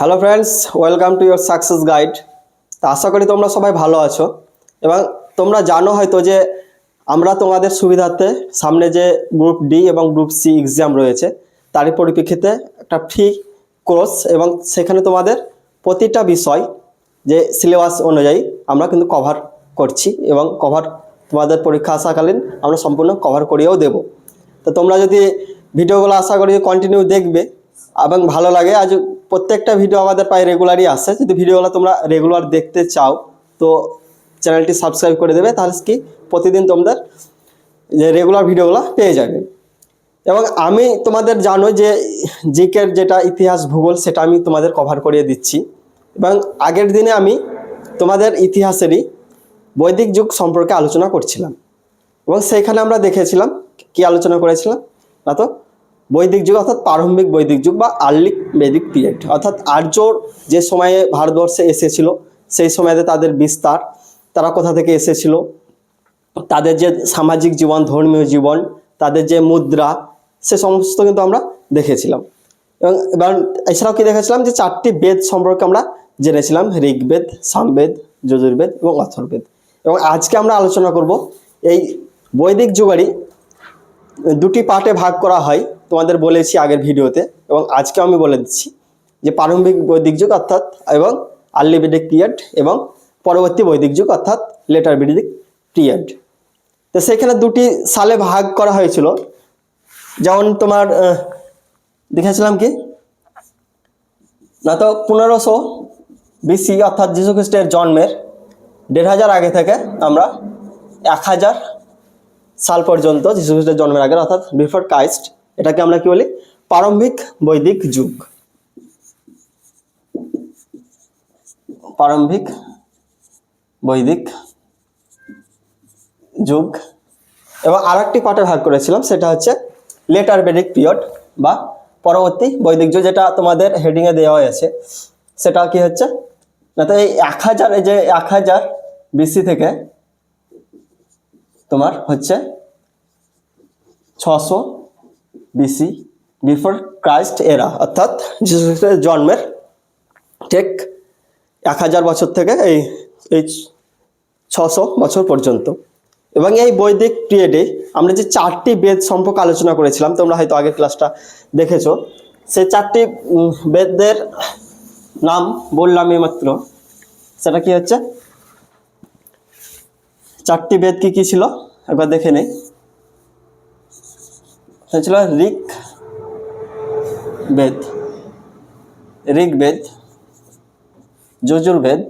Hello friends, welcome to your success guide. তা আশা করি তোমরা সবাই ভালো আছো এবং তোমরা জানো হয়তো যে আমরা তোমাদের সুবিধার্থে সামনে যে গ্রুপ ডি এবং গ্রুপ সি এক্সাম রয়েছে তারই পরিপ্রেক্ষিতে একটা ফ্রি কোর্স এবং সেখানে তোমাদের প্রতিটা বিষয় যে সিলেবাস অনুযায়ী আমরা কিন্তু কভার করছি এবং কভার তোমাদের পরীক্ষা আসাকালীন আমরা সম্পূর্ণ কভার করিয়েও দেব। তো তোমরা যদি ভিডিওগুলো আশা করি কন্টিনিউ দেখবে এবং ভালো লাগে। আজ প্রত্যেকটা ভিডিও আমাদের প্রায় রেগুলারই আসে। যদি ভিডিওগুলো তোমরা রেগুলার দেখতে চাও তো চ্যানেলটি সাবস্ক্রাইব করে দেবে, তাহলে কি প্রতিদিন তোমাদের যে রেগুলার ভিডিওগুলো পেয়ে যাবে। এবং আমি তোমাদের জানো যে জিকের যেটা ইতিহাস ভূগোল সেটা আমি তোমাদের কভার করিয়ে দিচ্ছি এবং আগের দিনে আমি তোমাদের ইতিহাসেরই বৈদিক যুগ সম্পর্কে আলোচনা করছিলাম এবং সেইখানে আমরা দেখেছিলাম কি আলোচনা করেছিলাম না তো বৈদিক যুগ অর্থাৎ প্রারম্ভিক বৈদিক যুগ বা আর্লি বৈদিক পিরিয়ড, অর্থাৎ আর্যর যে সময়ে ভারতবর্ষে এসেছিল সেই সময়তে তাদের বিস্তার, তারা কোথা থেকে এসেছিল, তাদের যে সামাজিক জীবন, ধর্মীয় জীবন, তাদের যে মুদ্রা, সে সমস্ত কিন্তু আমরা দেখেছিলাম। এবং এবার এছাড়াও কি দেখেছিলাম যে 4টি বেদ সম্পর্কে আমরা জেনেছিলাম, ঋগ্বেদ, সামবেদ, যজুর্বেদ এবং অথর্ববেদ। এবং আজকে আমরা আলোচনা করব এই বৈদিক যুগেরই 2টি পার্টে ভাগ করা হয়, তোমাদের বলেছি আগের ভিডিওতে এবং আজকে আমি বলে দিচ্ছি যে প্রারম্ভিক বৈদিক যুগ অর্থাৎ এবং আর্লি বৈদিক পিরিয়ড এবং পরবর্তী বৈদিক যুগ অর্থাৎ লেটার বৈদিক পিরিয়ড। তো সেখানে 2টি সালে ভাগ করা হয়েছিল। যেমন তোমার দেখেছিলাম কি না তো 1500 BC অর্থাৎ যীশু খ্রিস্টের জন্মের 1500 আগে থেকে আমরা 1000 সাল পর্যন্ত যীশু খ্রিস্টের জন্মের আগে অর্থাৎ বিফোর ক্রাইস্ট, এটাকে আমরা কি বলি প্রারম্ভিক বৈদিক যুগ। প্রারম্ভিক বৈদিক যুগ। এবং আরেকটি পার্টে ভাগ করেছিলাম, সেটা হচ্ছে লেটার বৈদিক পিরিয়ড বা পরবর্তী বৈদিক যুগ, যেটা তোমাদের হেডিংয়ে দেওয়া হয়েছে। সেটা কি হচ্ছে না তো এই 1000, এই যে 1000 BC থেকে তোমার হচ্ছে 600 BC বিফোর ক্রাইস্ট এরা, অর্থাৎ যীশু খ্রিস্টের জন্মের ঠিক 1000 বছর থেকে এই 600 বছর পর্যন্ত। এবং এই বৈদিক পিরিয়ডে আমরা যে 4টি বেদ সম্পর্কে আলোচনা করেছিলাম, তোমরা হয়তো আগের ক্লাসটা দেখেছো, সেই 4টি বেদের নাম বললাম এইমাত্র। সেটা কি হচ্ছে 4টি বেদ কি কি ছিল একবার দেখে নেই। ছিল ঋগ্বেদ, যজুর্বেদ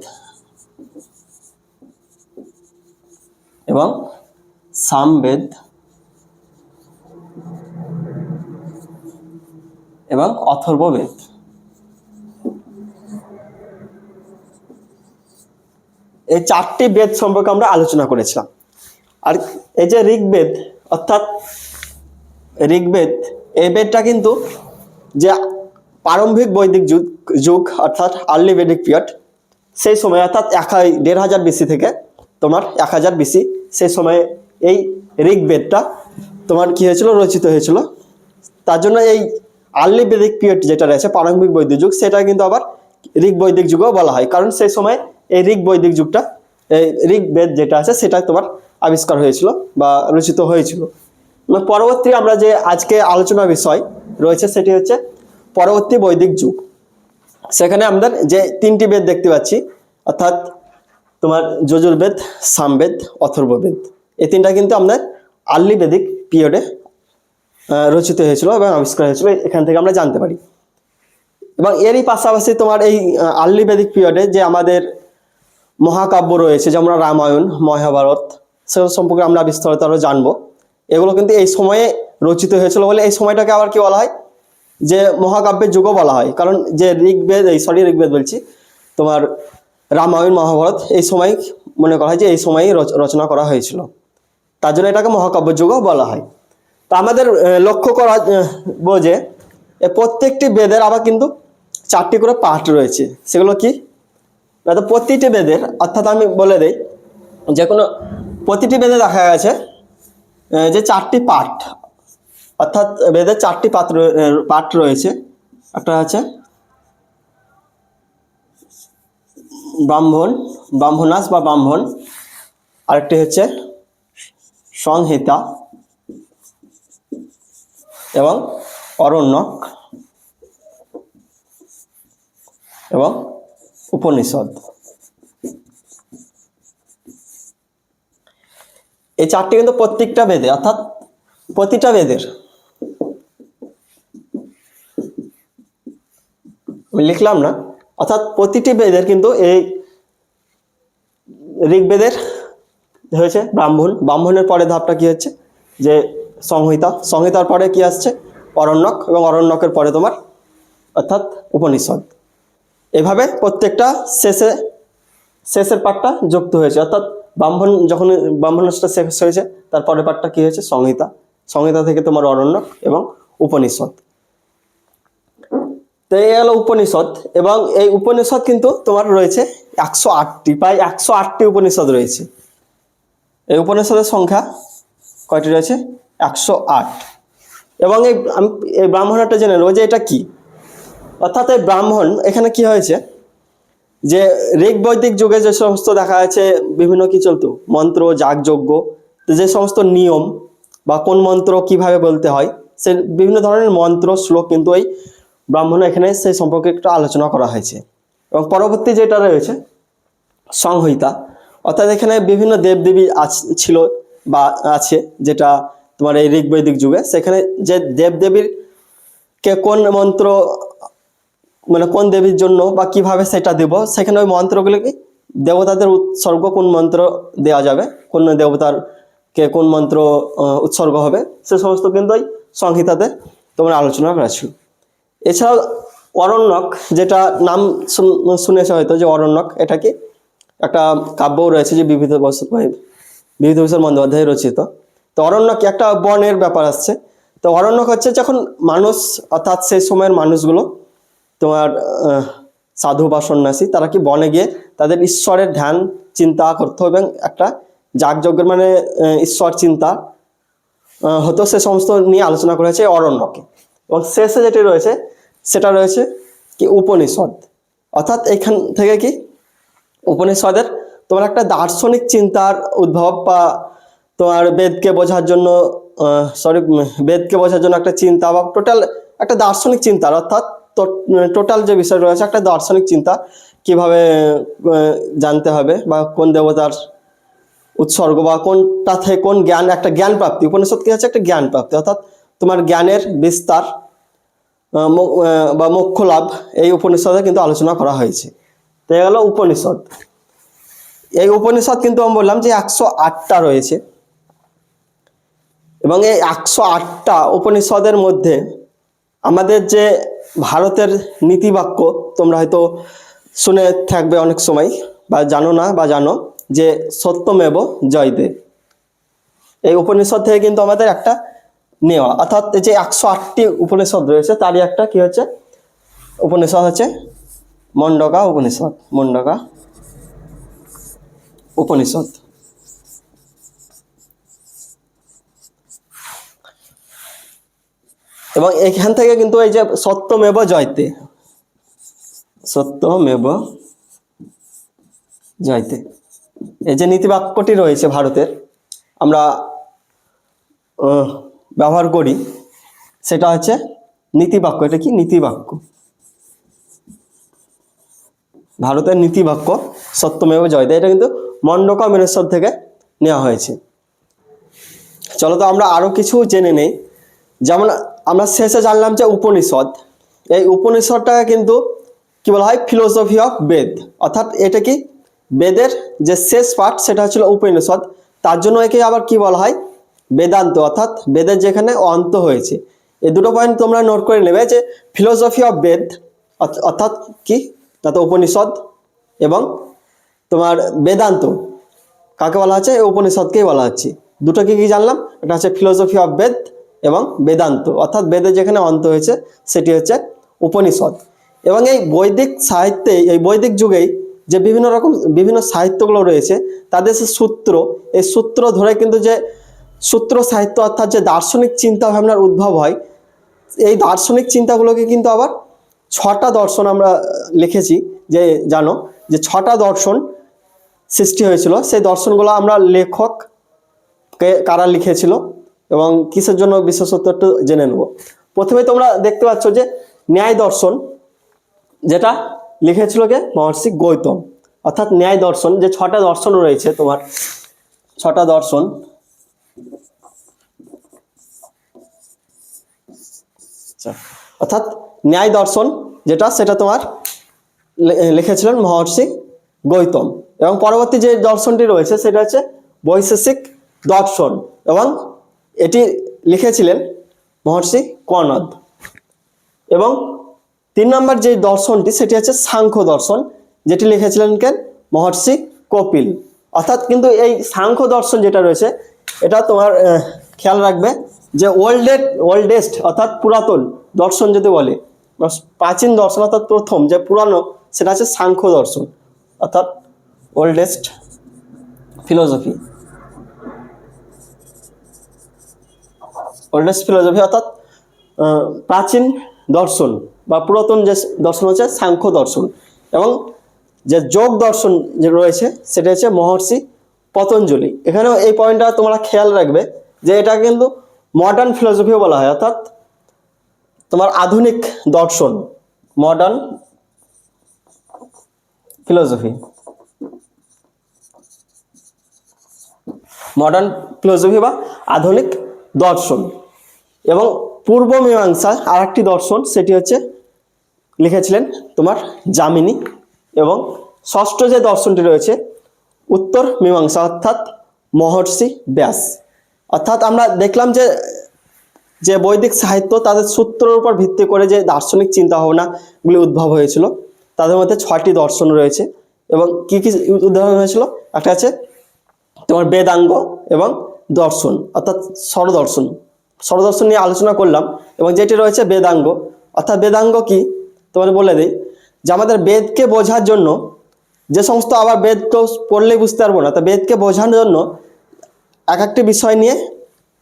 এবং সামবেদ এবং অথর্ববেদ। এই 4টি বেদ সম্পর্কে আমরা আলোচনা করেছিলাম। আর এই যে ঋগ্বেদ অর্থাৎ ঋগ্বেদ, এই বেদটা কিন্তু যে প্রারম্ভিক বৈদিক যুগ অর্থাৎ আর্লি বৈদিক পিরিয়ড, সেই সময় অর্থাৎ 1500 BC থেকে তোমার 1000 BC, সেই সময়ে এই ঋগ্বেদটা তোমার কি হয়েছিল, রচিত হয়েছিল। তার জন্য এই আর্লি বৈদিক পিরিয়ড যেটা রয়েছে প্রারম্ভিক বৈদিক যুগ, সেটা কিন্তু আবার ঋগ বৈদিক যুগও বলা হয়, কারণ সেই সময় এই ঋগ বৈদিক যুগটা, এই ঋগ্বেদ যেটা আছে সেটা তোমার আবিষ্কার হয়েছিল বা রচিত হয়েছিল। পরবর্তী আমরা যে আজকে আলোচনা বিষয় রয়েছে সেটি হচ্ছে পরবর্তী বৈদিক যুগ। সেখানে আমাদের যে 3টি বেদ দেখতে পাচ্ছি, অর্থাৎ তোমার যজুর্বেদ, সামবেদ, অথর্ববেদ, এই 3টা কিন্তু আমাদের আর্লি বৈদিক পিরিয়ডে রচিত হয়েছিল এবং আবিষ্কার হয়েছিল, এখান থেকে আমরা জানতে পারি। এবং এরই পাশাপাশি তোমার এই আর্লি বৈদিক পিরিয়ডে যে আমাদের মহাকাব্য রয়েছে, যেমন রামায়ণ, মহাভারত, সেগুলো সম্পর্কে আমরা বিস্তারিত আরও জানবো। এগুলো কিন্তু এই সময়ে রচিত হয়েছিল বলে এই সময়টাকে আবার কি বলা হয়, যে মহাকাব্যের যুগও বলা হয়। কারণ যে ঋগ্বেদ বলছি, তোমার রামায়ণ, মহাভারত এই সময় মনে করা হয় যে এই সময়েই রচনা করা হয়েছিল, তার জন্য এটাকে মহাকাব্য যুগও বলা হয়। তা আমাদের লক্ষ্য করা যে প্রত্যেকটি বেদের আবার কিন্তু 4টি করে পার্ট রয়েছে। সেগুলো কি না তো প্রতিটি বেদের, অর্থাৎ আমি বলে দেই যে কোনো প্রতিটি বেদে দেখা গেছে যে 4টি পার্ট, অর্থাৎ বেদের 4টি পার্ট রয়েছে। একটা আছে ব্রাহ্মণ, ব্রাহ্মণাস বা ব্রাহ্মণ, আরেকটি হচ্ছে সংহিতা এবং অরণ্যক এবং উপনিষদ। এই চারটি কিন্তু প্রত্যেকটা বেদে, অর্থাৎ প্রতিটা বেদের, আমি লিখলাম না, অর্থাৎ প্রতিটি বেদের কিন্তু এই ঋগ্বেদের হয়েছে ব্রাহ্মণ, ব্রাহ্মণের পরে ধাপটা কি হচ্ছে যে সংহিতা, সংহিতার পরে কি আসছে অরণ্যক, এবং অরণ্যকের পরে তোমার অর্থাৎ উপনিষদ। এভাবে প্রত্যেকটা শেষের পার্টটা যুক্ত হয়েছে, অর্থাৎ ব্রাহ্মণ যখন ব্রাহ্মণটা শেষ হয়েছে তারপরের পার্টটা কি হয়েছে সংহিতা, সংহিতা থেকে তোমার অরণ্যক এবং উপনিষদ। তো এই হলো উপনিষদ, এবং এই উপনিষদ কিন্তু তোমার রয়েছে 108টি, প্রায় 108টি উপনিষদ রয়েছে। এই উপনিষদের সংখ্যা কয়টি রয়েছে 108। এবং এই ব্রাহ্মণটা জেনে নেবো যে এটা কি, অর্থাৎ এই ব্রাহ্মণ এখানে কি হয়েছে যে ঋগ বৈদিক যুগে যে সমস্ত দেখা যাচ্ছে বিভিন্ন কি চলতো মন্ত্র যাগযজ্ঞ, যে সমস্ত নিয়ম বা কোন মন্ত্র কিভাবে বলতে হয়, সে বিভিন্ন ধরনের মন্ত্র শ্লোক কিন্তু এই ব্রাহ্মণ এখানে সেই সম্পর্কে একটু আলোচনা করা হয়েছে। এবং পরবর্তী যেটা রয়েছে সংহিতা, অর্থাৎ এখানে বিভিন্ন দেবদেবী ছিল বা আছে, যেটা তোমার এই ঋগ বৈদিক যুগে সেখানে যে দেবদেবীর কে কোন মন্ত্র মানে কোন দেবীর জন্য বা কিভাবে সেটা দেব, সেখানে ওই মন্ত্রগুলো কি দেবতাদের উৎসর্গ কোন মন্ত্র দেওয়া যাবে, কোন দেবতার কে কোন মন্ত্র উৎসর্গ হবে, সে সমস্ত কিন্তু ওই সংহিতাতে তোমরা আলোচনা করেছো। এছাড়াও অরণ্যক, যেটা নাম শুনেছে হয়তো যে অরণ্যক, এটা কি একটা কাব্যও রয়েছে যে বিভূতিভূষণ বন্দ্যোপাধ্যায় রচিত। তো অরণ্যক একটা বনের ব্যাপার আসছে। তো অরণ্যক হচ্ছে যখন মানুষ, অর্থাৎ সেই সময়ের মানুষগুলো তোমার সাধু বা সন্ন্যাসী, তারা কি বনে গিয়ে তাদের ঈশ্বরের ধ্যান চিন্তা করতো এবং একটা যাগযজ্ঞের মানে ঈশ্বর চিন্তা হতো, সে সমস্ত নিয়ে আলোচনা করেছে অরণ্যকে। এবং শেষে যেটি রয়েছে সেটা রয়েছে কি উপনিষদ, অর্থাৎ এখান থেকে কি উপনিষদের তোমার একটা দার্শনিক চিন্তার উদ্ভব, বা তোমার বেদকে বোঝার জন্য বেদকে বোঝার জন্য একটা চিন্তা বা টোটাল একটা দার্শনিক চিন্তার, অর্থাৎ টোটাল যে বিষয় রয়েছে একটা দার্শনিক চিন্তা কিভাবে জানতে হবে বা কোন দেবতার উৎসর্গ বা কোনটা থেকে কোন জ্ঞান, একটা জ্ঞান প্রাপ্তি। উপনিষদ কি হচ্ছে একটা জ্ঞান প্রাপ্তি, অর্থাৎ তোমার জ্ঞানের বিস্তার বা মোক্ষ লাভ এই উপনিষদে কিন্তু আলোচনা করা হয়েছে। তো এই হলো উপনিষদ। এই উপনিষদ কিন্তু আমি বললাম যে 108টা রয়েছে, এবং এই 108টা উপনিষদের মধ্যে আমাদের যে ভারতের নীতিবাক্য তোমরা হয়তো শুনে থাকবে অনেক সময়, বা জানো না বা জানো যে সত্যমেব জয়তে, এই উপনিষদ থেকে কিন্তু আমাদের একটা নেওয়া, অর্থাৎ যে 108টি উপনিষদ রয়েছে তারই একটা কি হচ্ছে উপনিষদ হচ্ছে মণ্ডকা উপনিষদ, মণ্ডকা উপনিষদ। এবং এখান থেকে কিন্তু এই যে সত্যমেব জয়তে, সত্যমেব জয়তে এই যে নীতিবাক্যটি রয়েছে ভারতের, আমরা ব্যবহার করি, সেটা হচ্ছে নীতিবাক্য। এটা কি নীতিবাক্য, ভারতের নীতিবাক্য সত্যমেব জয়তে, এটা কিন্তু মণ্ডকা উপনিষদ থেকে নেওয়া হয়েছে। চলো তো আমরা আরো কিছু জেনে নেই। যেমন আমরা শেষে জানলাম যে উপনিষদ, এই উপনিষদটাকে কিন্তু কি বলা হয় ফিলোসফি অফ বেদ, অর্থাৎ এটা কি বেদের যে শেষ পার্ট সেটা হচ্ছিল উপনিষদ, তার জন্য একে আবার কি বলা হয় বেদান্ত, অর্থাৎ বেদের যেখানে অন্ত হয়েছে। এই দুটো পয়েন্ট তোমরা নোট করে নেবে যে ফিলোসফি অফ বেদ অর্থাৎ কি, তাতে উপনিষদ, এবং তোমার বেদান্ত কাকে বলা হচ্ছে উপনিষদকেই বলা হচ্ছে। দুটো কি কি জানলাম, এটা হচ্ছে ফিলোসফি অফ বেদ এবং বেদান্ত, অর্থাৎ বেদের যেখানে অন্ত হয়েছে সেটি হচ্ছে উপনিষদ। এবং এই বৈদিক সাহিত্যে, এই বৈদিক যুগেই যে বিভিন্ন সাহিত্যগুলো রয়েছে তাদের সে সূত্র, এই সূত্র ধরে কিন্তু যে সূত্র সাহিত্য অর্থাৎ যে দার্শনিক চিন্তা ভাবনার উদ্ভব হয়, এই দার্শনিক চিন্তাগুলোকে কিন্তু আবার 6টা দর্শন আমরা লিখেছি, যে জানো যে 6টা দর্শন সৃষ্টি হয়েছিল, সেই দর্শনগুলো আমরা লেখক কারা লিখেছিল এবং কিসের জন্য বিশেষত্ব একটু জেনে নেব। প্রথমে তোমরা দেখতে পাচ্ছ যে ন্যায় দর্শন, যেটা লিখেছিল কে? মহর্ষি গৌতম। অর্থাৎ ন্যায় দর্শন, যে 6টা দর্শন রয়েছে তোমার, 6টা দর্শন, অর্থাৎ ন্যায় দর্শন যেটা, সেটা তোমার লিখেছিলেন মহর্ষি গৌতম। এবং পরবর্তী যে দর্শনটি রয়েছে সেটা হচ্ছে বৈশেষিক দর্শন, এবং এটি লিখেছিলেন মহর্ষি কনদ। এবং 3 নম্বর যে দর্শনটি সেটি হচ্ছে সাংখ্য দর্শন, যেটি লিখেছিলেন কে? মহর্ষি কপিল। অর্থাৎ কিন্তু এই সাংখ্য দর্শন যেটা রয়েছে, এটা তোমার খেয়াল রাখবে যে ওল্ডেস্ট অর্থাৎ পুরাতন দর্শন যদি বলে, প্রাচীন দর্শন অর্থাৎ প্রথম যে পুরানো, সেটা হচ্ছে সাংখ্য দর্শন, অর্থাৎ ওল্ডেস্ট ফিলোসফি। অর্থাৎ প্রাচীন দর্শন বা পুরাতন যে দর্শন হচ্ছে সাংখ্য দর্শন। এবং যে যোগ দর্শন যে রয়েছে সেটা হচ্ছে মহর্ষি পতঞ্জলি। এখানেও এই পয়েন্টটা তোমরা খেয়াল রাখবে যে এটা কিন্তু মডার্ন ফিলোসফিও বলা হয়, অর্থাৎ তোমার আধুনিক দর্শন, মডার্ন ফিলোসফি, মডার্ন ফিলোসফি বা আধুনিক দর্শন। এবং পূর্ব মীমাংসা আর একটি দর্শন, সেটি হচ্ছে লিখেছিলেন তোমার যামিনী। এবং ষষ্ঠ যে দর্শনটি রয়েছে উত্তর মীমাংসা, অর্থাৎ মহর্ষি ব্যাস। অর্থাৎ আমরা দেখলাম যে যে বৈদিক সাহিত্য তাদের সূত্রের উপর ভিত্তি করে যে দার্শনিক চিন্তা ভাবনাগুলি উদ্ভব হয়েছিল, তাদের মধ্যে 6টি দর্শন রয়েছে। এবং কি কি উদাহরণ হয়েছিল? একটা আছে তোমার বেদাঙ্গ এবং দর্শন, অর্থাৎ স্বরদর্শন। স্বরদর্শন নিয়ে আলোচনা করলাম। এবং যেটি রয়েছে বেদাঙ্গ, অর্থাৎ বেদাঙ্গ কি তোমার বলে দিই, যে আমাদের বেদকে বোঝার জন্য যে সমস্ত, আবার বেদ তো পড়লেই বুঝতে পারবো না, তা বেদকে বোঝানোর জন্য এক একটি বিষয় নিয়ে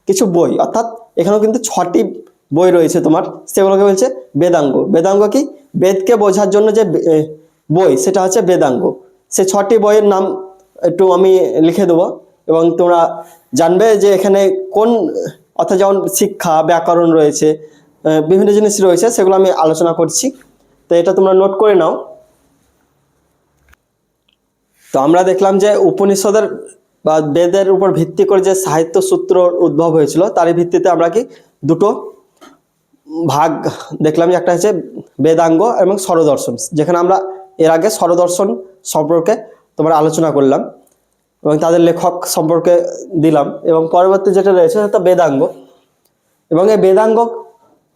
কিছু বই, অর্থাৎ এখানেও কিন্তু 6টি বই রয়েছে তোমার, সেগুলোকে বলছে বেদাঙ্গ। বেদাঙ্গ কি? বেদকে বোঝার জন্য যে বই, সেটা হচ্ছে বেদাঙ্গ। সে 6টি বইয়ের নাম একটু আমি লিখে দেবো এবং তোমরা জানবে যে এখানে কোন, অর্থাৎ যেমন শিক্ষা, ব্যাকরণ রয়েছে, বিভিন্ন জিনিস রয়েছে, সেগুলো আমি আলোচনা করছি, তো এটা তোমরা নোট করে নাও। তো আমরা দেখলাম যে উপনিষদের বা বেদের উপর ভিত্তি করে যে সাহিত্য সূত্র উদ্ভব হয়েছিল, তারই ভিত্তিতে আমরা কি দুটো ভাগ দেখলাম, যে একটা হচ্ছে বেদাঙ্গ এবং স্বরদর্শন, যেখানে আমরা এর আগে স্বরদর্শন সম্পর্কে তোমার আলোচনা করলাম এবং তাদের লেখক সম্পর্কে দিলাম। এবং পরবর্তী যেটা রয়েছে সেটা বেদাঙ্গ। এবং এই বেদাঙ্গ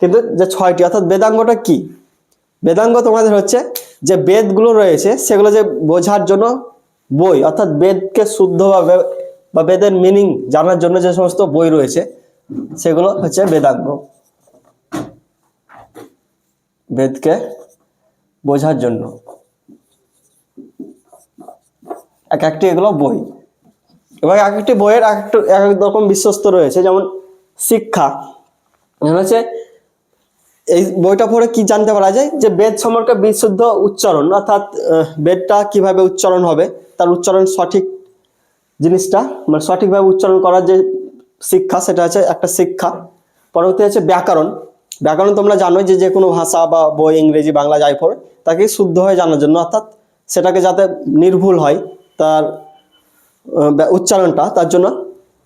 কিন্তু যে 6টি, অর্থাৎ বেদাঙ্গটা কি? বেদাঙ্গ তোমাদের হচ্ছে যে বেদগুলো রয়েছে সেগুলো যে বোঝার জন্য বই, অর্থাৎ বেদকে শুদ্ধভাবে বা বেদের মিনিং জানার জন্য যে সমস্ত বই রয়েছে সেগুলো হচ্ছে বেদাঙ্গ, বেদকে বোঝার জন্য এক একটি এগুলো বই। এবং এক একটি বইয়ের এক এক রকম বিশ্বস্ত রয়েছে। যেমন শিক্ষা হচ্ছে, এই বইটা পড়ে কি জানতে পারা যায় যে বেদ সম্পর্কে বিশুদ্ধ উচ্চারণ, অর্থাৎ বেদটা কিভাবে উচ্চারণ হবে, তার উচ্চারণ সঠিক জিনিসটা, মানে সঠিকভাবে উচ্চারণ করার যে শিক্ষা, সেটা হচ্ছে একটা শিক্ষা। পরবর্তী হচ্ছে ব্যাকরণ। ব্যাকরণ তোমরা জানো যে যে কোনো ভাষা বা বই, ইংরেজি, বাংলা যাই পড়ে, তাকে শুদ্ধ হয়ে জানার জন্য, অর্থাৎ সেটাকে যাতে নির্ভুল হয় তার উচ্চারণটা, তার জন্য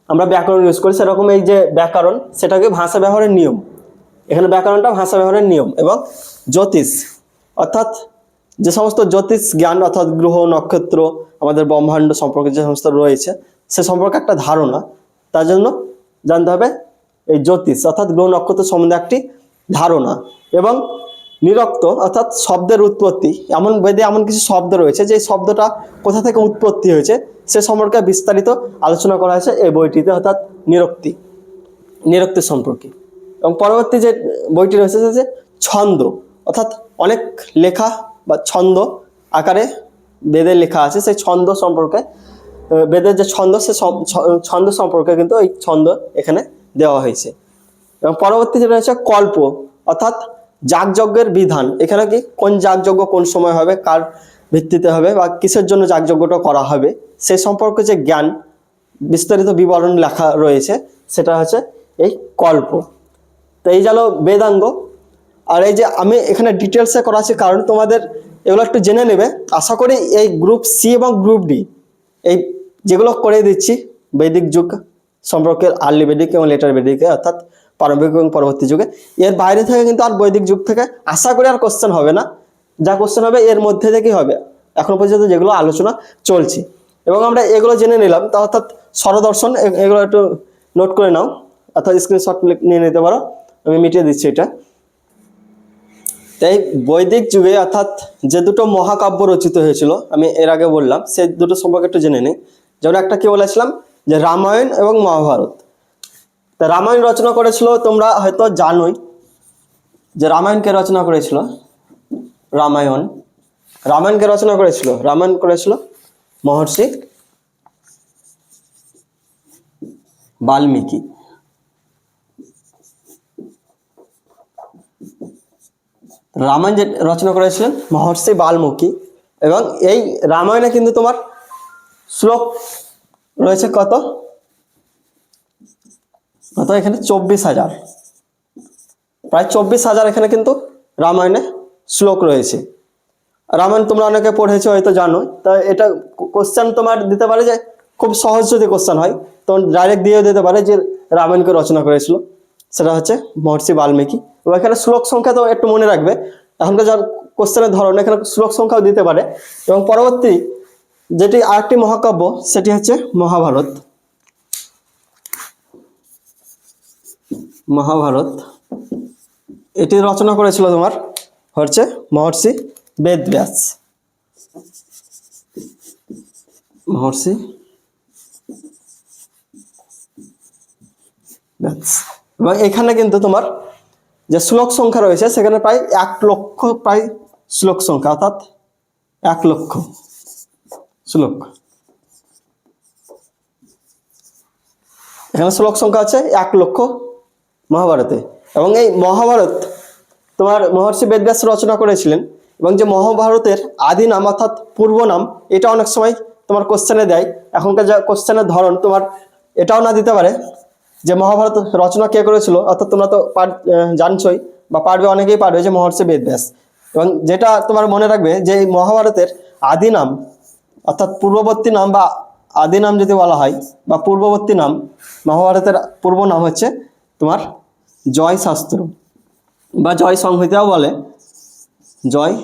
আমরা ব্যাকরণ ইউজ করি। সেরকম এই যে ব্যাকরণ, সেটাকে ভাষা ব্যবহারের নিয়ম, এখানে ব্যাকরণটা ভাষা ব্যবহারের নিয়ম। এবং জ্যোতিষ, অর্থাৎ যে সমস্ত জ্যোতিষ জ্ঞান, অর্থাৎ গ্রহ, নক্ষত্র, আমাদের ব্রহ্মাণ্ড সম্পর্কে যে সমস্ত রয়েছে সে সম্পর্কে একটা ধারণা, তার জন্য জানতে হবে এই জ্যোতিষ, অর্থাৎ গ্রহ নক্ষত্র সম্বন্ধে একটি ধারণা। এবং নিরক্ত, অর্থাৎ শব্দের উৎপত্তি, এমন বেদে এমন কিছু শব্দ রয়েছে যে শব্দটা কোথা থেকে উৎপত্তি হয়েছে সে সম্পর্কে বিস্তারিত আলোচনা করা হয়েছে এই বইটিতে, অর্থাৎ নিরক্তি সম্পর্কে। এবং পরবর্তী যে বইটি রয়েছে যে ছন্দ, অর্থাৎ অনেক লেখা বা ছন্দ আকারে বেদের লেখা আছে, সেই ছন্দ সম্পর্কে, বেদের যে ছন্দ, সে ছন্দ সম্পর্কে কিন্তু এই ছন্দ এখানে দেওয়া হয়েছে। এবং পরবর্তী যেটা রয়েছে কল্প, অর্থাৎ যাগযজ্ঞের বিধান, এখানে কি কোন যাগযজ্ঞ কোন সময় হবে, কার ভিত্তিতে হবে বা কিসের জন্য যাগযজ্ঞটা করা হবে সেই সম্পর্কে যে জ্ঞান বিস্তারিত বিবরণ লেখা রয়েছে সেটা হচ্ছে এই কল্প। তো এই গেল বেদাঙ্গ। আর এই যে আমি এখানে ডিটেলসে করাচ্ছি কারণ তোমাদের এগুলো একটু জেনে নেবে। আশা করি এই গ্রুপ সি এবং গ্রুপ ডি এই যেগুলো করে দিচ্ছি বৈদিক যুগ সম্পর্কে, আর্লি বেদিক এবং লেটার বেদিকে অর্থাৎ প্রারম্ভিক এবং পরবর্তী যুগে, এর বাইরে থেকে কিন্তু আর বৈদিক যুগ থেকে আশা করি আর কোশ্চেন হবে না। যা কোশ্চেন হবে এর মধ্যে থেকেই হবে এখন পর্যন্ত যেগুলো আলোচনা চলছে। এবং আমরা এগুলো জেনে নিলাম, তা অর্থাৎ স্বরদর্শন এগুলো একটু নোট করে নাও, অর্থাৎ স্ক্রিনশট নিয়ে নিতে পারো, আমি মিটিয়ে দিচ্ছি এটা। তাই বৈদিক যুগে অর্থাৎ যে দুটো মহাকাব্য রচিত হয়েছিল আমি এর আগে বললাম, সেই দুটো সম্পর্কে একটু জেনে নিই। যেমন একটা কি বলেছিলাম যে রামায়ণ এবং মহাভারত। তা রামায়ণ রচনা করেছিল তোমরা হয়তো জানোই যে রামায়ণকে রচনা করেছিল রামায়ণকে রচনা করেছিল মহর্ষি বাল্মীকি। রামায়ণ যে রচনা করেছিলেন মহর্ষি বাল্মীকি। এবং এই রামায়ণে কিন্তু তোমার শ্লোক রয়েছে কত এখানে 24,000, প্রায় 24,000 এখানে কিন্তু রামায়ণে শ্লোক রয়েছে। রামায়ণ তোমরা অনেকে পড়েছো হয়তো জানো। তা এটা কোশ্চেন তোমার দিতে পারে যে খুব সহজ যদি কোশ্চেন হয় তখন ডাইরেক্ট দিয়ে দিতে পারে যে রামায়ণকে রচনা করেছিল সেটা হচ্ছে মহর্ষি বাল্মীকি। এবং এখানে শ্লোক সংখ্যা তো একটু মনে রাখবে, এখনকার যার কোশ্চেনের ধরন এখানে শ্লোক সংখ্যাও দিতে পারে। এবং পরবর্তী যেটি আরেকটি মহাকাব্য সেটি হচ্ছে মহাভারত। এটি রচনা করেছিল তোমার হচ্ছে মহর্ষি বেদব্যাস। এবং এখানে কিন্তু তোমার যে শ্লোক সংখ্যা রয়েছে সেখানে প্রায় 1 লক্ষ প্রায় শ্লোক সংখ্যা, অর্থাৎ 1 লক্ষ শ্লোক। এখানে শ্লোক সংখ্যা আছে 1 লক্ষ মহাভারতে। এবং এই মহাভারত তোমার মহর্ষি বেদব্যাস রচনা করেছিলেন। এবং যে মহাভারতের আদি নাম অর্থাৎ পূর্ব নাম, এটা অনেক সময় তোমার কোশ্চেনে দেয়। এখনকার যা কোশ্চেনের ধরন তোমার এটাও না দিতে পারে যে মহাভারত রচনা কে করেছিল, অর্থাৎ তোমরা তো জানছই বা পারবে, অনেকেই পারবে যে মহর্ষি বেদব্যাস। এবং যেটা তোমার মনে রাখবে যে এই মহাভারতের আদি নাম অর্থাৎ পূর্ববর্তী নাম বা আদি নাম যদি বলা হয় বা পূর্ববর্তী নাম, মহাভারতের পূর্ব নাম হচ্ছে তোমার জয় শাস্ত্র বা জয় সংহিতাও বলে, জয়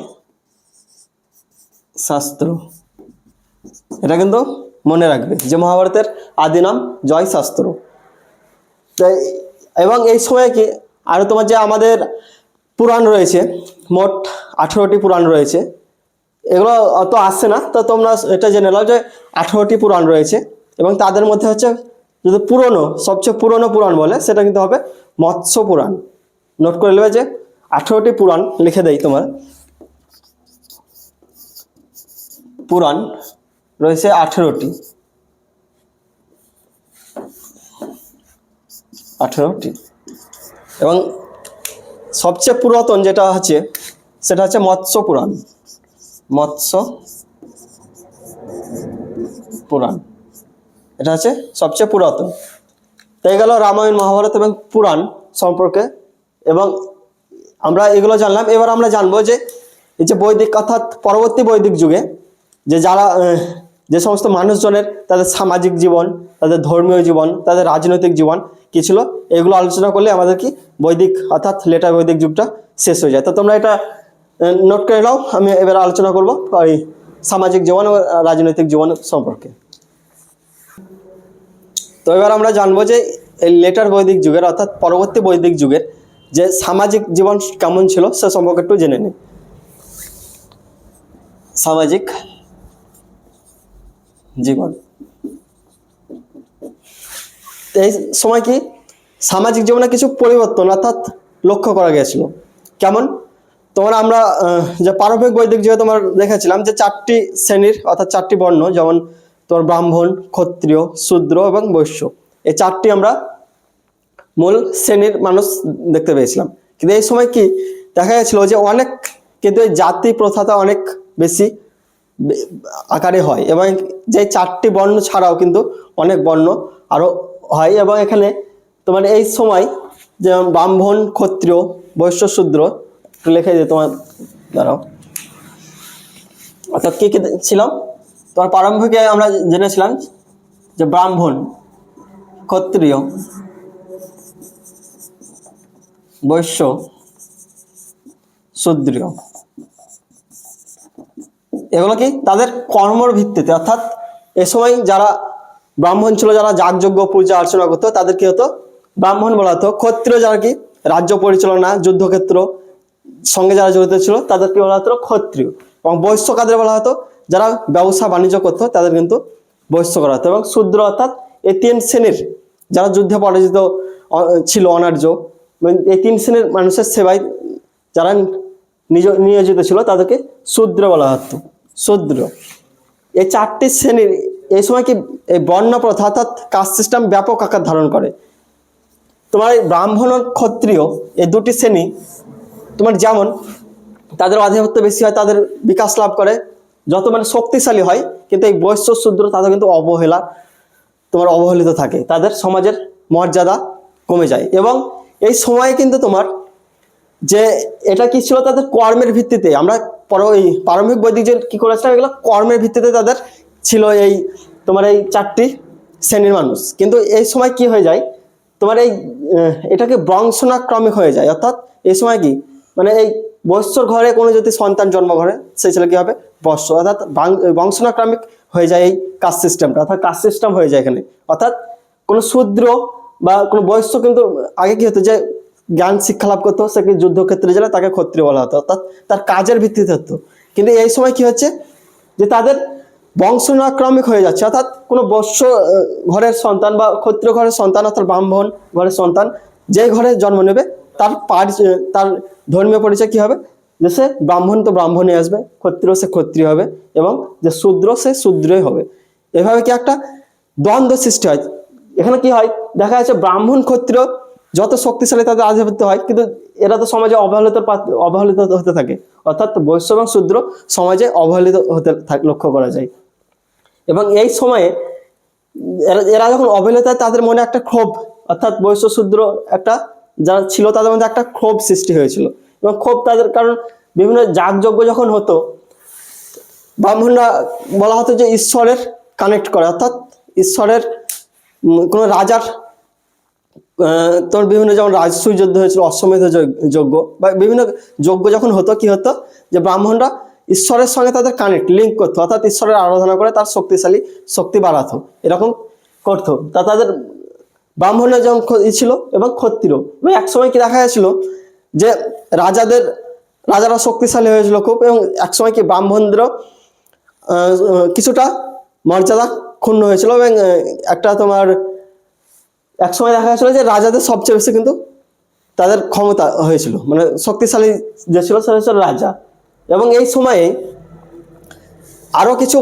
শাস্ত্র। এটা কিন্তু মনে রাখবে যে মহাভারতের আদি নাম জয় শাস্ত্র। তাই এবং এই সময় কি আরো তোমার যে আমাদের পুরাণ রয়েছে, মোট 18টি পুরাণ রয়েছে। এগুলো অত আসছে না, তো তোমরা এটা জেনে নাও যে 18টি পুরাণ রয়েছে। এবং তাদের মধ্যে হচ্ছে যদি সবচেয়ে পুরনো পুরাণ বলে সেটা কিন্তু হবে মৎস্য পুরাণ। নোট করে নেবে যে 18টি পুরাণ লিখে দেই তোমার। পুরাণ রয়েছে 18টি। এবং সবচেয়ে পুরাতন যেটা আছে সেটা হচ্ছে মৎস্য পুরাণ। এটা হচ্ছে সবচেয়ে পুরাতন। তাই গেল রামায়ণ মহাভারত এবং পুরাণ সম্পর্কে। এবং আমরা এগুলো জানলাম। এবার আমরা জানবো যে এই যে বৈদিক অর্থাৎ পরবর্তী বৈদিক যুগে যে সমস্ত মানুষজনের তাদের সামাজিক জীবন, তাদের ধর্মীয় জীবন, তাদের রাজনৈতিক জীবন কি ছিল, এগুলো আলোচনা করলে আমাদের কি বৈদিক অর্থাৎ লেটার বৈদিক যুগটা শেষ হয়ে যায়। তো তোমরা এটা নোট করে নাও। আমি এবার আলোচনা করবো এই সামাজিক জীবন ও রাজনৈতিক জীবন সম্পর্কে। তো এবার আমরা জানবো যে এই লেটার বৈদিক যুগের অর্থাৎ পরবর্তী বৈদিক যুগের যে সামাজিক জীবন কেমন ছিল সে সম্পর্কে একটু জেনে নিই। সামাজিক জীবন এই সময় কি সামাজিক জীবনে কিছু পরিবর্তন অর্থাৎ লক্ষ্য করা গিয়েছিল। কেমন? তোমরা আমরা যে প্রারম্ভিক বৈদিক যুগে তোমার দেখেছিলাম যে 4টি শ্রেণীর অর্থাৎ 4টি বর্ণ, যেমন তোমার ব্রাহ্মণ, ক্ষত্রিয়, শূদ্র এবং বৈশ্য, এই 4টি আমরা মূল শ্রেণীর মানুষ দেখতে পেয়েছিলাম। কিন্তু এই সময় কি দেখা গেছিল যে অনেক, কিন্তু এই জাতি প্রথাটা অনেক বেশি আকারে হয়, এবং যে 4টি বর্ণ ছাড়াও কিন্তু অনেক বর্ণ আরো হয়। এবং এখানে তোমার এই সময় যেমন ব্রাহ্মণ, ক্ষত্রিয়, বৈশ্য, শূদ্র লিখে যে তোমার দাঁড়াও, অর্থাৎ কি কি ছিলাম তোমার প্রারম্ভিকে আমরা জেনেছিলাম যে ব্রাহ্মণ, ক্ষত্রিয়, বৈশ্য, শূদ্র, এগুলো কি তাদের কর্মর ভিত্তিতে, অর্থাৎ এ সময় যারা ব্রাহ্মণ ছিল, যারা যাগযজ্ঞ পূজা অর্চনা করতো, তাদের কি হতো? ব্রাহ্মণ বলা হতো। ক্ষত্রিয় যারা কি রাজ্য পরিচালনা, যুদ্ধক্ষেত্র সঙ্গে যারা জড়িত ছিল, তাদেরকে বলা হতো ক্ষত্রিয়। এবং বৈশ্য কাদের বলা হতো? যারা ব্যবসা বাণিজ্য করতো, তাদের কিন্তু বৈশ্য করা হতো। এবং শূদ্র অর্থাৎ এই 3 শ্রেণীর যারা যুদ্ধে পরাজিত ছিল, অনার্য, এই 3 শ্রেণীর মানুষের সেবায় যারা নিয়োজিত ছিল, তাদেরকে শূদ্র বলা হতো। শূদ্র। এই 4টি শ্রেণীর এই সময় কি এই বর্ণ প্রথা অর্থাৎ কাস্ট সিস্টেম ব্যাপক আকার ধারণ করে। তোমার এই ব্রাহ্মণ ও ক্ষত্রিয় এই 2টি শ্রেণী তোমার যেমন তাদের আধিপত্য বেশি হয়, তাদের বিকাশ লাভ করে, যত মানে শক্তিশালী হয়, কিন্তু এই বৈশ্য, শূদ্র তাদের কিন্তু অবহেলিত থাকে, তাদের সমাজের মর্যাদা কমে যায়। এবং এই সময়ে কিন্তু তোমার যে এটা কি ছিল, তাদের কর্মের ভিত্তিতে, আমরা এই প্রারম্ভিক বৈদিক যে কি করেছিলাম, এগুলো কর্মের ভিত্তিতে তাদের ছিল এই তোমার এই 4টি শ্রেণীর মানুষ। কিন্তু এই সময় কি হয়ে যায় তোমার এই এটাকে বংশানুক্রমিক হয়ে যায়। অর্থাৎ এই সময় কি মানে এই বৈশ্যর ঘরে কোনো যদি সন্তান জন্ম করে, সেই ছেলে কি হবে? বৈশ্য। অর্থাৎ বংশানুক্রমিক হয়ে যায় এই কাস্ট সিস্টেমটা, অর্থাৎ কাস্ট সিস্টেম হয়ে যায় এখানে। অর্থাৎ কোনো শূদ্র বা কোনো বৈশ্য কিন্তু আগে কি হতো, যে জ্ঞান শিক্ষা লাভ করতো, সে কি যুদ্ধক্ষেত্রে গেলে তাকে ক্ষত্রিয় বলা হতো, অর্থাৎ তার কাজের ভিত্তিতে হতো। কিন্তু এই সময় কি হচ্ছে, যে তাদের বংশানুক্রমিক হয়ে যাচ্ছে, অর্থাৎ কোনো বৈশ্য ঘরের সন্তান বা ক্ষত্রিয় ঘরের সন্তান, অর্থাৎ ব্রাহ্মণ ঘরের সন্তান যে ঘরে জন্ম নেবে, তার ধর্মীয় পরিচয় কি হবে? যে সে ব্রাহ্মণ তো ব্রাহ্মণই আসবে, ক্ষত্রিয় সে ক্ষত্রিয় হবে, এবং যে শূদ্র সে শূদ্রই হবে। এভাবে কি একটা দ্বন্দ্ব সৃষ্টি হয়। এখানে কি হয় দেখা যাচ্ছে, ব্রাহ্মণ ক্ষত্রিয় যত শক্তিশালী তাদের আধিপত্য হয়, কিন্তু এরা তো সমাজে অবহেলিত হতে থাকে। অর্থাৎ বৈশ্য এবং শূদ্র সমাজে অবহেলিত হতে লক্ষ্য করা যায়। এবং এই সময়ে এরা যখন অবহেলিত হয়, তাদের মনে একটা ক্ষোভ, অর্থাৎ বৈশ্য শূদ্র একটা যারা ছিল তাদের মধ্যে একটা ক্ষোভ সৃষ্টি হয়েছিল। এবং ক্ষোভ তাদের কারণ বিভিন্ন যাগযজ্ঞ যখন হতো, ব্রাহ্মণরা বলা হতো যে ঈশ্বরের কানেক্ট করে, অর্থাৎ ঈশ্বরের কোনো রাজার তোর বিভিন্ন যেমন রাজসূয় যুদ্ধ হয়েছিল, অশ্বমেধ যজ্ঞ বা বিভিন্ন যজ্ঞ যখন হতো, কি হতো যে ব্রাহ্মণরা ঈশ্বরের সঙ্গে তাদের কানেক্ট লিঙ্ক করতো, অর্থাৎ ঈশ্বরের আরাধনা করে তার শক্তি বাড়াতো, এরকম করতো। তাদের ব্রাহ্মণরা যেমন ছিল এবং ক্ষত্রিয়। এবং একসময় কি দেখা গেছিল যে রাজারা শক্তিশালী হয়েছিল খুব, এবং একসময় কি ব্রাহ্মণদেরও কিছুটা মর্যাদা ক্ষুণ্ণ হয়েছিল। এবং একটা তোমার একসময় দেখা গেছিল যে রাজাদের সবচেয়ে বেশি কিন্তু তাদের ক্ষমতা হয়েছিল, মানে শক্তিশালী যে ছিল সে হচ্ছে রাজা। এবং এই সময়ে আরো কিছু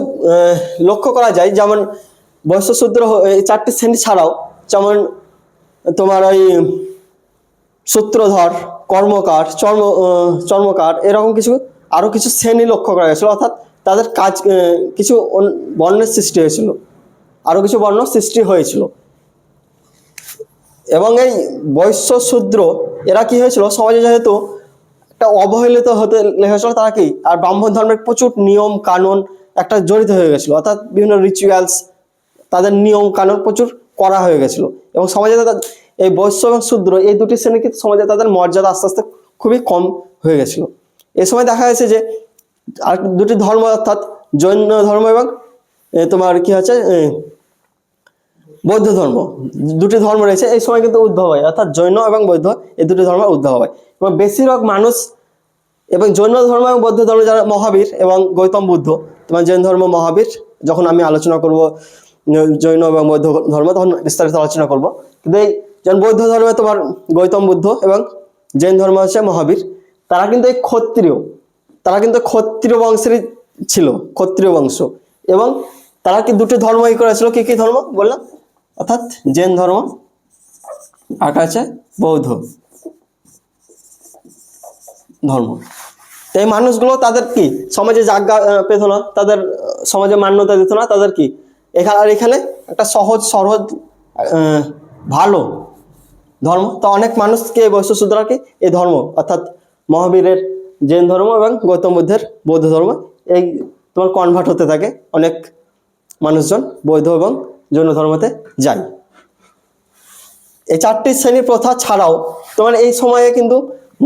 লক্ষ্য করা যায়, যেমন বৈশ্য শূদ্র এই 4টি শ্রেণী ছাড়াও, যেমন তোমার ওই সূত্রধর, কর্মকার, চর্মকার, এরকম আরো কিছু শ্রেণী লক্ষ্য করা গেছিল। অর্থাৎ তাদের কাজ কিছু বর্ণের সৃষ্টি হয়েছিল, আরো কিছু বর্ণ সৃষ্টি হয়েছিল। এবং এই বৈশ্য শূদ্র এরা কি হয়েছিল, সমাজে যেহেতু একটা অবহেলিত হতে লেগেছিল, তারা কি আর ব্রাহ্মণ ধর্মের প্রচুর নিয়ম কানুন একটা জড়িত হয়ে গেছিল, অর্থাৎ বিভিন্ন রিচুয়ালস, তাদের নিয়ম কানুন প্রচুর করা হয়ে গেছিল। এবং সমাজে এই বৈশ্য এবং শূদ্র এই 2টি শ্রেণী কিন্তু সমাজে তাদের মর্যাদা আস্তে আস্তে খুবই কম হয়ে গেছিল। এই সময় দেখা গেছে যে আর 2টি ধর্ম, অর্থাৎ জৈন ধর্ম এবং তোমার কি হচ্ছে বৌদ্ধ ধর্ম, 2টি ধর্ম রয়েছে। এই সময় কিন্তু উদ্ভব হয়, অর্থাৎ জৈন এবং বৌদ্ধ এই 2টি ধর্মের উদ্ভব হয়। এবং বেশিরভাগ মানুষ এবং জৈন ধর্ম এবং বৌদ্ধ ধর্ম যারা মহাবীর এবং গৌতম বুদ্ধ, তোমার জৈন ধর্ম মহাবীর, যখন আমি আলোচনা করব জৈন এবং বৌদ্ধ ধর্ম তখন বিস্তারিত আলোচনা করব। কিন্তু এই যেমন বৌদ্ধ ধর্মে তোমার গৌতম বুদ্ধ এবং জৈন ধর্ম হচ্ছে মহাবীর, তারা কিন্তু ক্ষত্রিয় বংশেরই ছিল, ক্ষত্রিয় বংশ। এবং তারা কি 2টি ধর্মই করেছিল, কি কি ধর্ম বললাম, অর্থাৎ জৈন ধর্ম আর আছে বৌদ্ধ। ধর্ম। তো এই মানুষগুলো তাদের কি সমাজে জায়গা পেত না, তাদের সমাজে মান্যতা দিত না, তাদের কি এখানে একটা সহজ সহজ ভালো ধর্ম। তো অনেক মানুষকে বৈশ্যশূদ্ররা কি এই ধর্ম অর্থাৎ মহাবীরের জৈন ধর্ম এবং গৌতম বুদ্ধের বৌদ্ধ ধর্ম এই তোমার কনভার্ট হতে থাকে। অনেক মানুষজন বৌদ্ধ এবং জৈন ধর্মতে যায়। এই 4টি শ্রেণীর প্রথা ছাড়াও তোমার এই সময়ে কিন্তু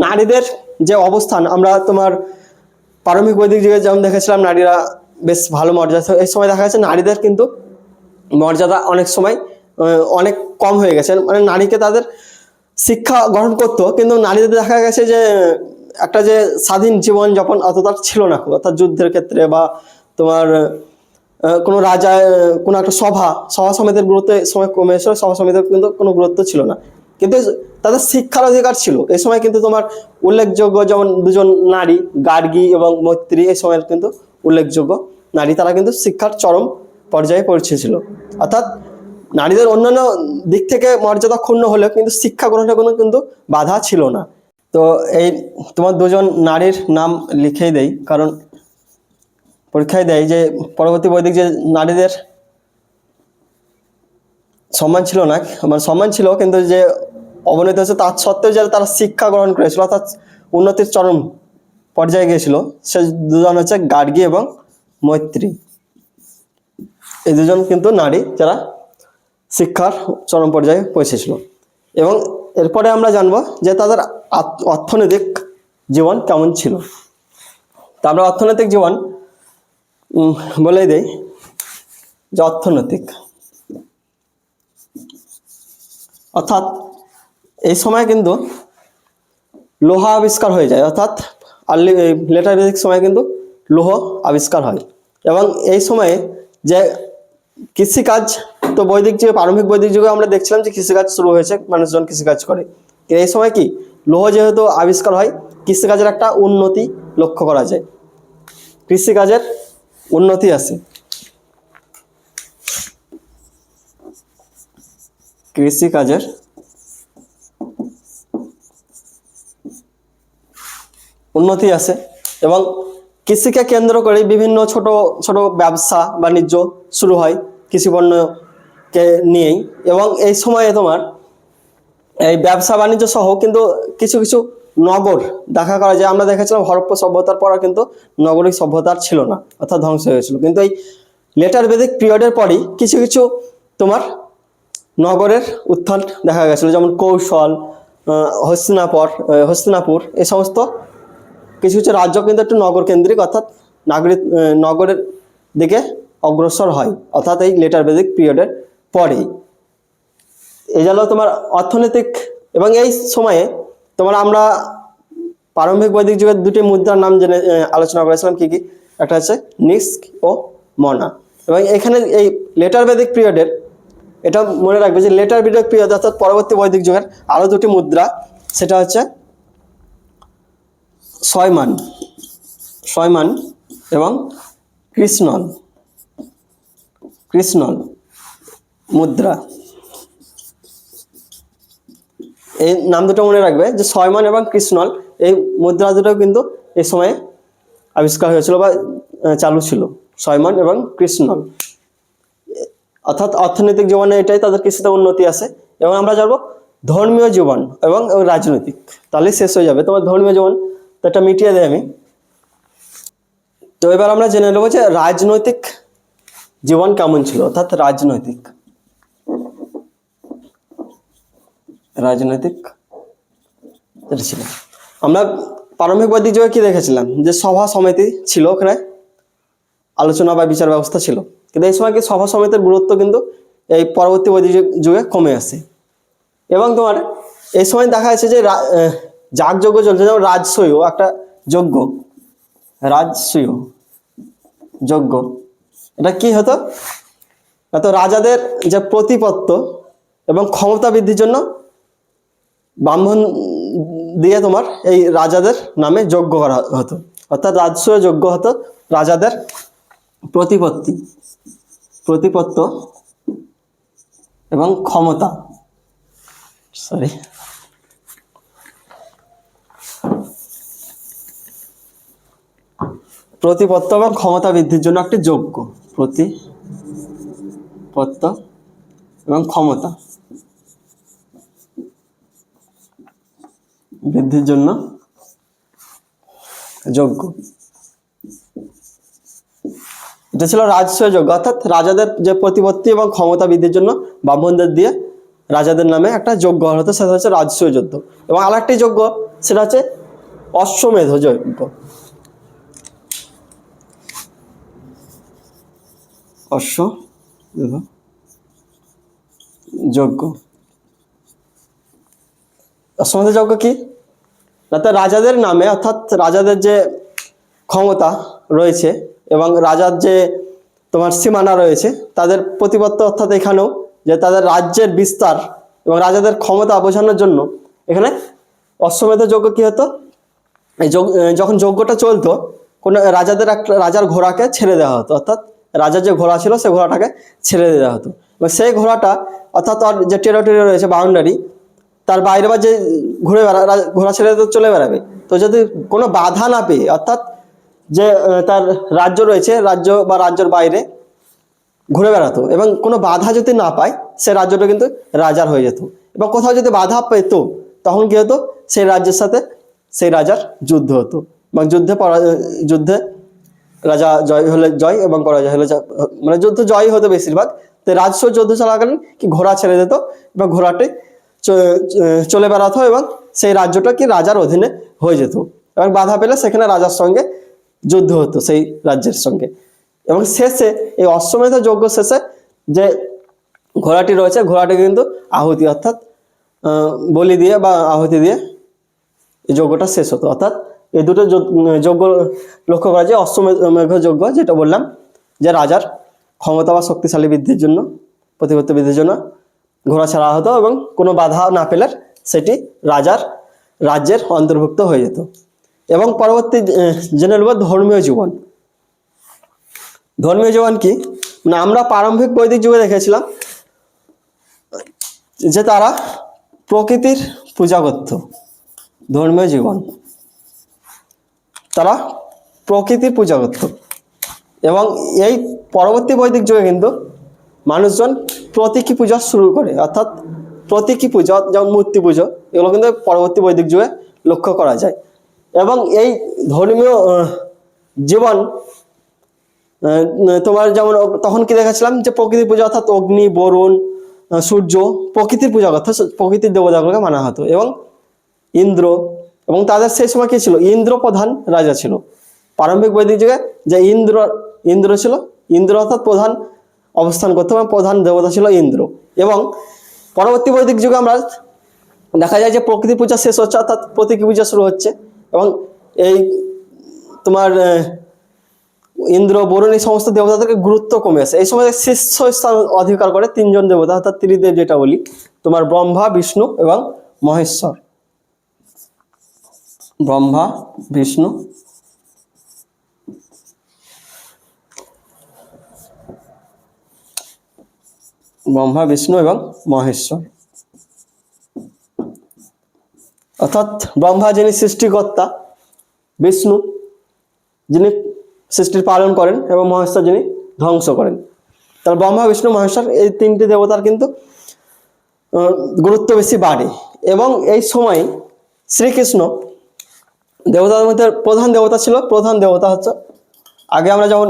নারীদের যে অবস্থান, আমরা তোমার প্রারম্ভিক বৈদিক যুগে যেমন দেখেছিলাম নারীরা বেশ ভালো মর্যাদা, এই সময় দেখা যাচ্ছে নারীদের কিন্তু মর্যাদা অনেক সময় অনেক কম হয়ে গেছে। মানে নারীকে তাদের শিক্ষা গ্রহণ করতো, কিন্তু নারীদের দেখা গেছে যে একটা যে স্বাধীন জীবন যাপন অতটা ছিল না, অর্থাৎ যুদ্ধের ক্ষেত্রে বা তোমার কোনো রাজা কোনো একটা সভা সমিতির গুরুত্ব এই সময় কমে এসে সভা সমিতির কিন্তু কোনো গুরুত্ব ছিল না, কিন্তু তাদের শিক্ষার অধিকার ছিল। এই সময় কিন্তু তোমার উল্লেখযোগ্য যেমন দুজন নারী গার্গী এবং মৈত্রী এই সময়ের কিন্তু উল্লেখযোগ্য নারী, তারা কিন্তু শিক্ষার চরম পর্যায়ে পৌঁছেছিল। অর্থাৎ নারীদের অন্যান্য দিক থেকে মর্যাদা ক্ষুণ্ণ হলেও কিন্তু শিক্ষা গ্রহণের কোনো কিন্তু বাধা ছিল না। তো এই তোমার দুজন নারীর নাম লিখেই দেই, কারণ পরীক্ষায় দেয় যে পরবর্তী বৈদিক যে নারীদের সম্মান ছিল না, মানে সম্মান ছিল কিন্তু যে অবনতি হয়েছে তার সত্ত্বেও যে তারা শিক্ষা গ্রহণ করেছিল অর্থাৎ উন্নতির চরম পর্যায়ে গিয়েছিল, সে দুজন হচ্ছে গার্গী এবং মৈত্রী। এই দুজন কিন্তু নারী যারা শিক্ষার চরম পর্যায়ে পৌঁছেছিল। এবং এরপরে আমরা জানবো যে তাদের অর্থনৈতিক জীবন কেমন ছিল। তা আমরা অর্থনৈতিক জীবন বলেই দেই যে অর্থনৈতিক অর্থাৎ এই সময় কিন্তু লোহা আবিষ্কার হয়ে যায়, অর্থাৎ আর্লি লেটার বেসিক সময় কিন্তু লৌহ আবিষ্কার হয়। এবং এই সময়ে যে কৃষিকাজ, তো বৈদিক যুগে প্রারম্ভিক বৈদিক যুগে আমরা দেখছিলাম যে কৃষিকাজ শুরু হয়েছে, মানুষজন কৃষিকাজ করে। এই সময় কি লৌহ যেহেতু আবিষ্কার হয়, কৃষিকাজের একটা উন্নতি লক্ষ্য করা যায়, কৃষিকাজের উন্নতি আসে। কৃষিকাজের উন্নতি আসে এবং কৃষিকে কেন্দ্র করে বিভিন্ন ছোট ছোট ব্যবসা বাণিজ্য শুরু হয় কৃষি পণ্যকে নিয়েই। এবং এই সময়ে তোমার এই ব্যবসা বাণিজ্য সহ কিন্তু কিছু কিছু নগর দেখা করা যায়। আমরা দেখেছিলাম হরপ্পা সভ্যতার পর কিন্তু নগরিক সভ্যতার ছিল না, অর্থাৎ ধ্বংস হয়ে গেছিল। কিন্তু এই লেটার বেদিক পিরিয়ডের পরই কিছু কিছু তোমার নগরের উত্থান দেখা গেছিল, যেমন কৌশল, হস্তিনাপুর এই সমস্ত কিছু কিছু রাজ্য কিন্তু একটু নগর কেন্দ্রিক অর্থাৎ নগরের দিকে অগ্রসর হয়, অর্থাৎ এই লেটার বেদিক পিরিয়ডের পরেই। এই গেল তোমার অর্থনৈতিক। এবং এই সময়ে তোমার আমরা প্রারম্ভিক বৈদিক যুগের দুটি মুদ্রার নাম জেনে আলোচনা করেছিলাম, কি কি? একটা হচ্ছে নিস্ক ও মনা। এবং এখানে এই লেটার বেদিক পিরিয়ডের, এটা মনে রাখবে যে লেটার বেদিক পিরিয়ড অর্থাৎ পরবর্তী বৈদিক যুগের আরো দুটি মুদ্রা, সেটা হচ্ছে শয়মান এবং কৃষ্ণল মুদ্রা। এই নাম দুটো মনে রাখবে যে শয়মান এবং কৃষ্ণল, এই মুদ্রা দুটো কিন্তু এই সময়ে আবিষ্কার হয়েছিল বা চালু ছিল, শয়মান এবং কৃষ্ণল। অর্থাৎ অর্থনৈতিক জীবনে এটাই তাদের কিছুটা উন্নতি আসে। এবং আমরা জানবো ধর্মীয় জীবন এবং রাজনৈতিক, তাহলে শেষ হয়ে যাবে তোমার ধর্মীয় জীবন, তো এটা মিটিয়ে দেয় আমি। তো এবার আমরা জেনে নেবো যে রাজনৈতিক জীবন কেমন ছিল, অর্থাৎ রাজনৈতিক ছিল। আমরা প্রারম্ভিক বৈদিক যুগে কি দেখেছিলাম যে সভা সমিতি ছিল, ওখানে আলোচনা বা বিচার ব্যবস্থা ছিল। কিন্তু এই সময় কি সভা সমিতির গুরুত্ব কিন্তু এই পরবর্তী বৈদিক যুগে কমে আসে। এবং তোমার এই সময় দেখা যাচ্ছে যে যাগযজ্ঞ চলছে, যেমন রাজসূয় একটা যজ্ঞ, যজ্ঞ। এটা কি হতো? তো রাজাদের যে প্রতিপত্ত এবং ক্ষমতা বৃদ্ধির জন্য ব্রাহ্মণ দিয়ে তোমার এই রাজাদের নামে যজ্ঞ করা হতো, অর্থাৎ রাজসূয় যজ্ঞ হতো রাজাদের প্রতিপত্ত এবং ক্ষমতা প্রতিপত্ত এবং ক্ষমতা বৃদ্ধির জন্য একটি যজ্ঞ, প্রতিপত্ত এবং ক্ষমতা বৃদ্ধির জন্য যজ্ঞ। এটা ছিল রাজসূয় যজ্ঞ, অর্থাৎ রাজাদের যে প্রতিপত্তি এবং ক্ষমতা বৃদ্ধির জন্য ব্রাহ্মণদের দিয়ে রাজাদের নামে একটা যজ্ঞ হতো, সেটা হচ্ছে রাজসূয় যজ্ঞ। এবং আরেকটি যজ্ঞ, সেটা হচ্ছে অশ্বমেধ যজ্ঞ। অশ্বমেধ যজ্ঞ। অশ্বমেধ যজ্ঞ কি? তাতে রাজাদের নামে, অর্থাৎ রাজাদের যে ক্ষমতা রয়েছে এবং রাজার যে তোমার সীমানা রয়েছে, তাদের প্রতিপত্তি, অর্থাৎ এখানেও যে তাদের রাজ্যের বিস্তার এবং রাজাদের ক্ষমতা বোঝানোর জন্য এখানে অশ্বমেধ যজ্ঞ কি হতো, এই যখন যজ্ঞটা চলতো, কোনো রাজার ঘোড়াকে ছেড়ে দেওয়া হতো, অর্থাৎ রাজার যে ঘোড়া ছিল সেই ঘোড়াটাকে ছেড়ে দেওয়া হতো। এবং সেই ঘোড়াটা, অর্থাৎ তার যে টেরিটরি রয়েছে, বাউন্ডারি, তার বাইরে বা যে ঘোড়া ছেড়ে চলে বেড়াবে, তো যদি কোনো বাধা না পেয়ে, অর্থাৎ যে তার রাজ্য রয়েছে, রাজ্য বা রাজ্যের বাইরে ঘুরে বেড়াতো এবং কোনো বাধা যদি না পায়, সে রাজ্যটা কিন্তু রাজার হয়ে যেত। এবং কোথাও যদি বাধা পেত, তখন কি হতো, সেই রাজ্যের সাথে সেই রাজার যুদ্ধ হতো এবং যুদ্ধে রাজা জয় হলে জয় এবং পরাজয় হলে মানে যুদ্ধ জয় হতো বেশিরভাগ। তো রাজস্ব যুদ্ধ চলাকালীন কি ঘোড়া ছেড়ে দিত এবং ঘোড়াটি চলে বেড়াতো এবং সেই রাজ্যটা কি রাজার অধীনে হয়ে যেত। এবং বাধা পেলে সেখানে রাজার সঙ্গে যুদ্ধ হতো সেই রাজ্যের সঙ্গে। এবং শেষে এই অশ্বমেধ যজ্ঞ শেষে যে ঘোড়াটি রয়েছে, ঘোড়াটি কিন্তু আহুতি, অর্থাৎ বলি দিয়ে বা আহুতি দিয়ে এই যজ্ঞটা শেষ হতো। অর্থাৎ এই দুটো যজ্ঞ লক্ষ্য করা যায়। অশ্বমেধ যজ্ঞ যেটা বললাম, যে রাজার ক্ষমতা বা শক্তিশালী বৃদ্ধির জন্য, প্রতিপত্তি বৃদ্ধির জন্য ঘোড়া ছাড়া হতো এবং কোনো বাধা না পেলে সেটি রাজ্যের অন্তর্ভুক্ত হয়ে যেত। এবং পরবর্তী জেনে নেব ধর্মীয় জীবন। ধর্মীয় জীবন কি? মানে আমরা প্রারম্ভিক বৈদিক যুগে দেখেছিলাম যে তারা প্রকৃতির পূজা করত। ধর্মীয় জীবন, তারা প্রকৃতির পূজা করত। এবং এই পরবর্তী বৈদিক যুগে কিন্তু মানুষজন প্রতীকী পূজা শুরু করে, অর্থাৎ প্রতীকী পূজা যেমন মূর্তি পুজো, এগুলো কিন্তু পরবর্তী বৈদিক যুগে লক্ষ্য করা যায়। এবং এই ধর্মীয় জীবন তোমার যেমন তখন কি দেখাচ্ছিলাম যে প্রকৃতির পূজা, অর্থাৎ অগ্নি, বরুণ, সূর্য, প্রকৃতির পূজা করতো, প্রকৃতির দেবতাগুলোকে মানা হতো। এবং ইন্দ্র, এবং তাদের সেই সময় কি ছিল, ইন্দ্র প্রধান রাজা ছিল। প্রারম্ভিক বৈদিক যুগে যে ইন্দ্র ছিল, ইন্দ্র অর্থাৎ প্রধান অবস্থান করতো এবং প্রধান দেবতা ছিল ইন্দ্র। এবং পরবর্তী বৈদিক যুগে আমরা দেখা যায় যে প্রকৃতি পূজা শেষ হচ্ছে, অর্থাৎ প্রতীকী পূজা শুরু হচ্ছে। এবং এই তোমার ইন্দ্র, বরুণ, এই সমস্ত দেবতাদেরকে গুরুত্ব কমে আসে। এই সময় শীর্ষস্থান অধিকার করে তিনজন দেবতা, অর্থাৎ ত্রিদেব যেটা বলি, তোমার ব্রহ্মা, বিষ্ণু এবং মহেশ্বর। ব্রহ্মা, বিষ্ণু এবং মহেশ্বর। অর্থাৎ ব্রহ্মা যিনি সৃষ্টিকর্তা, বিষ্ণু যিনি সৃষ্টির পালন করেন এবং মহেশ্বর যিনি ধ্বংস করেন। তাহলে ব্রহ্মা, বিষ্ণু, মহেশ্বর এই তিনটি দেবতার কিন্তু গুরুত্ব বেশি বাড়ে। এবং এই সময় শ্রীকৃষ্ণ দেবতাদের মধ্যে প্রধান দেবতা ছিল। প্রধান দেবতা হচ্ছে, আগে আমরা যেমন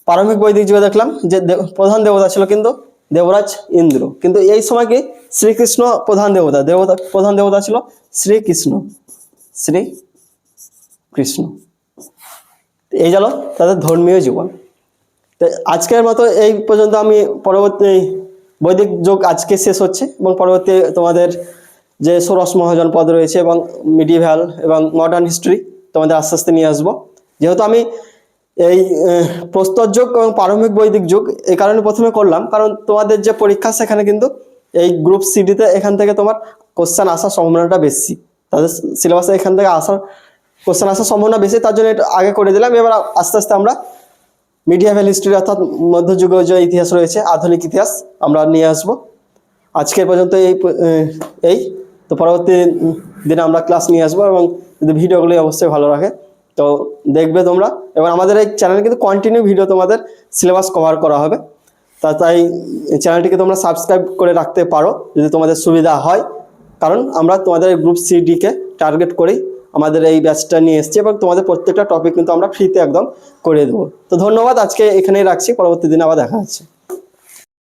প্রারম্ভিক বৈদিক যুগে দেখলাম যে প্রধান দেবতা ছিল কিন্তু দেবরাজ ইন্দ্র, কিন্তু এই সময় কি শ্রীকৃষ্ণ প্রধান দেবতা ছিল শ্রীকৃষ্ণ। এই গেল তাদের ধর্মীয় জীবন। তো আজকের মতো এই পর্যন্ত। আমি পরবর্তী বৈদিক যুগ আজকে শেষ হচ্ছে এবং পরবর্তী তোমাদের যে ষোড়শ মহাজন পদ রয়েছে এবং মিডিভ্যাল এবং মডার্ন হিস্ট্রি তোমাদের আস্তে আস্তে নিয়ে আসবো। যেহেতু আমি এই প্রস্তর যুগ এবং প্রারম্ভিক বৈদিক যুগ এই কারণে প্রথমে করলাম, কারণ তোমাদের যে পরীক্ষা সেখানে কিন্তু এই গ্রুপ সিডিতে এখান থেকে তোমার কোশ্চেন আসার সম্ভাবনাটা বেশি, তাদের সিলেবাসে এখান থেকে কোশ্চেন আসার সম্ভাবনা বেশি, তার জন্য এটা আগে করে দিলাম। এবার আস্তে আস্তে আমরা মিডিয়াভ্যাল হিস্ট্রি, অর্থাৎ মধ্যযুগীয় যে ইতিহাস রয়েছে, আধুনিক ইতিহাস আমরা নিয়ে আসবো। আজকের পর্যন্ত এই তো পরবর্তী দিনে আমরা ক্লাস নিয়ে আসবো। এবং যদি ভিডিওগুলি অবশ্যই ভালো রাখে তো দেখবে তোমরা, এবং আমাদের এই চ্যানেলে কিন্তু কন্টিনিউ ভিডিও তোমাদের সিলেবাস কভার করা হবে। তাই চ্যানেলটিকে তোমরা সাবস্ক্রাইব করে রাখতে পারো যদি তোমাদের সুবিধা হয়, কারণ আমরা তোমাদের গ্রুপ সিডিকে টার্গেট করেই আমাদের এই ব্যাচটা নিয়ে এসেছি, এবং তোমাদের প্রত্যেকটা টপিক কিন্তু আমরা ফ্রিতে একদম করে দেবো। তো ধন্যবাদ, আজকে এখানেই রাখছি, পরবর্তী দিনে আবার দেখা হচ্ছে।